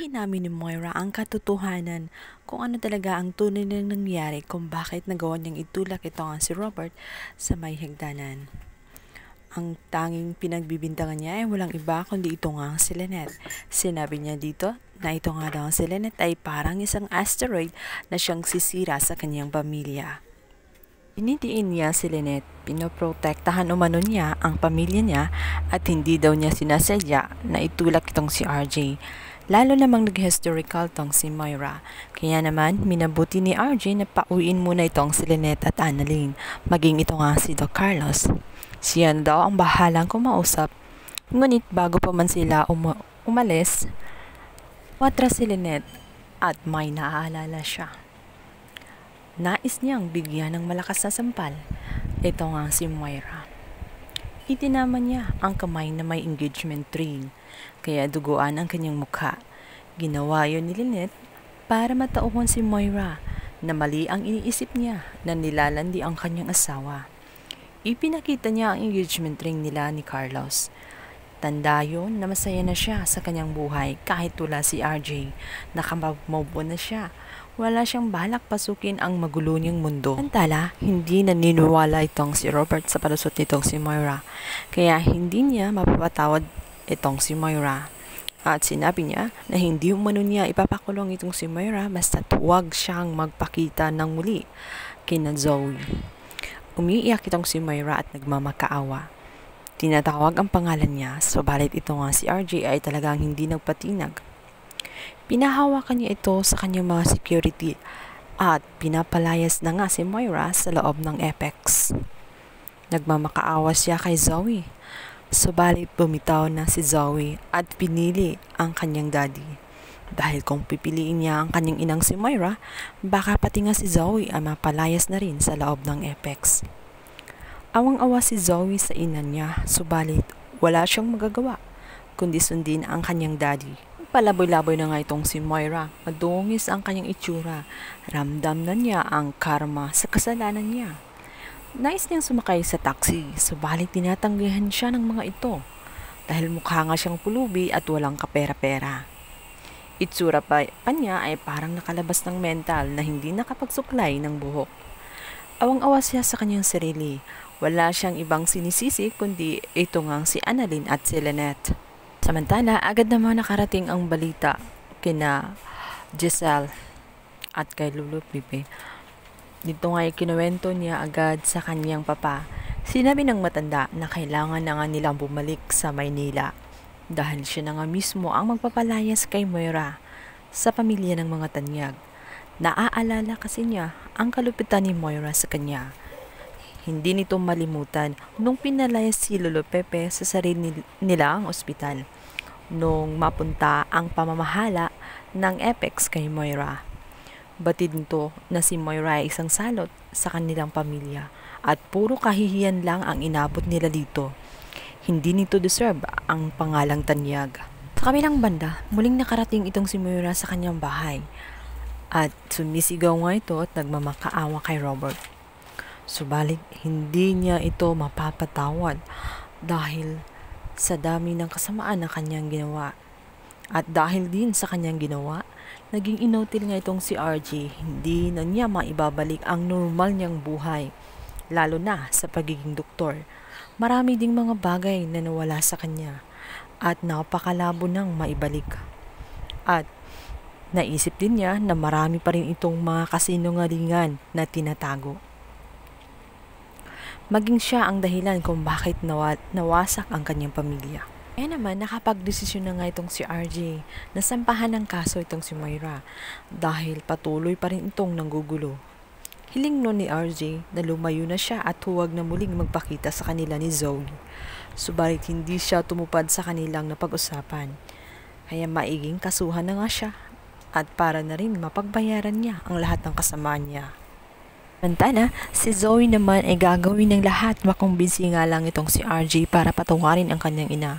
inamin ni Moira ang katotohanan kung ano talaga ang tunay na nangyari kung bakit nagawa niyang itulak ito nga si Robert sa may hagdanan. Ang tanging pinagbibintangan niya ay walang iba kundi ito nga si Lynette. Sinabi niya dito na ito nga daw si Lynette ay parang isang asteroid na siyang sisira sa kanyang pamilya. Inidiin niya si Lynette, pinoprotektahan umano niya ang pamilya niya at hindi daw niya sinasadya na itulak itong si RJ. Lalo namang nag-historical tong si Moira. Kaya naman, minabuti ni RJ na pauwiin muna itong si Lynette at Annalyn, maging ito nga si Doc Carlos. Siya daw ang bahalang kumausap, ngunit bago pa man sila umalis, watras si Lynette at may naaalala siya. Nais niyang bigyan ng malakas na sampal. Ito nga si Moira. Itinama niya ang kamay na may engagement ring, kaya duguan ang kanyang mukha. Ginawa yun ni Lynette para matauhan si Moira na mali ang iniisip niya na nilalandi ang kanyang asawa. Ipinakita niya ang engagement ring nila ni Carlos. Tanda yun na masaya na siya sa kanyang buhay kahit wala si RJ. Nakamove na siya. Wala siyang balak pasukin ang magulo niyang mundo. Samantala, hindi naniniwala itong si Robert sa palusot nitong si Moira. Kaya hindi niya mapapatawad itong si Moira. At sinabi niya na hindi umano niya ipapakulong itong si Moira basta't huwag siyang magpakita ng muli kina Zoe. Umiiyak itong si Moira at nagmamakaawa. Tinatawag ang pangalan niya, subalit ito nga si RJ ay talagang hindi nagpatinag. Pinahawakan niya ito sa kanyang mga security at pinapalayas na nga si Moira sa loob ng Apex. Nagmamakaawa siya kay Zoe, subalit bumitaw na si Zoe at pinili ang kanyang daddy. Dahil kung pipiliin niya ang kanyang inang si Moira, baka pati nga si Zoe ay mapalayas na rin sa loob ng Apex. Awang-awa si Zoe sa ina niya, subalit wala siyang magagawa, kundi sundin ang kanyang daddy. Palaboy-laboy na nga itong si Moira, madungis ang kanyang itsura, ramdam na niya ang karma sa kasalanan niya. Nais niyang sumakay sa taxi, subalit tinatanggihan siya ng mga ito, dahil mukha nga siyang pulubi at walang kapera-pera. Itsura pa niya ay parang nakalabas ng mental na hindi nakapagsuklay ng buhok. Awang-awa siya sa kanyang sarili. Wala siyang ibang sinisisi kundi ito ngang si Annalyn at si Lynette. Samantala, agad naman nakarating ang balita kina Giselle at kay Lulu Pipe. Dito nga kinuwento niya agad sa kanyang papa. Sinabi ng matanda na kailangan na nga nilang bumalik sa Maynila dahil siya na nga mismo ang magpapalayas kay Moira sa pamilya ng mga Tanyag. Naaalala kasi niya ang kalupitan ni Moira sa kanya. Hindi nito malimutan nung pinalayas si Lolo Pepe sa sarili nila ang ospital nung mapunta ang pamamahala ng Apex kay Moira. Batid nito na si Moira ay isang salot sa kanilang pamilya at puro kahihiyan lang ang inabot nila dito. Hindi nito deserve ang pangalang Tanyag. Sa kabilang banda, muling nakarating itong si Moira sa kanyang bahay at sumisigaw nga ito at nagmamakaawa kay Robert. Subalit hindi niya ito mapapatawad dahil sa dami ng kasamaan na kanyang ginawa. At dahil din sa kanyang ginawa, naging inutil nga itong si RJ. Hindi na niya maibabalik ang normal niyang buhay, lalo na sa pagiging doktor. Marami ding mga bagay na nawala sa kanya at napakalabo nang maibalik. At naisip din niya na marami pa rin itong mga kasinungalingan na tinatago. Maging siya ang dahilan kung bakit nawasak ang kanyang pamilya. Kaya naman nakapagdesisyon na nga itong si RJ na sampahan ng kaso itong si Moira dahil patuloy pa rin itong nanggugulo. Hiling nun ni RJ na lumayo na siya at huwag na muling magpakita sa kanila ni Zoe. Subalit hindi siya tumupad sa kanilang napag-usapan. Kaya maiging kasuhan na nga siya at para na rin mapagbayaran niya ang lahat ng kasamaan niya. Samantala, si Zoe naman ay gagawin ng lahat makumbinsi nga lang itong si RJ para patawarin ang kanyang ina.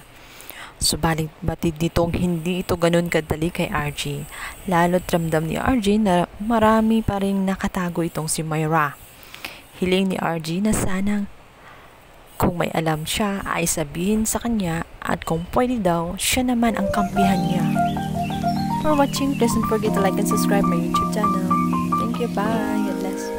Subalit batid nitong hindi ito ganun kadali kay RJ. Lalo't ramdam ni RJ na marami pa rin nakatago itong si Moira. Hiling ni RJ na sanang kung may alam siya ay sabihin sa kanya at kung pwede daw siya naman ang kampihan niya. for watching. Please don't forget to like and subscribe my YouTube channel. Thank you. Bye. God bless.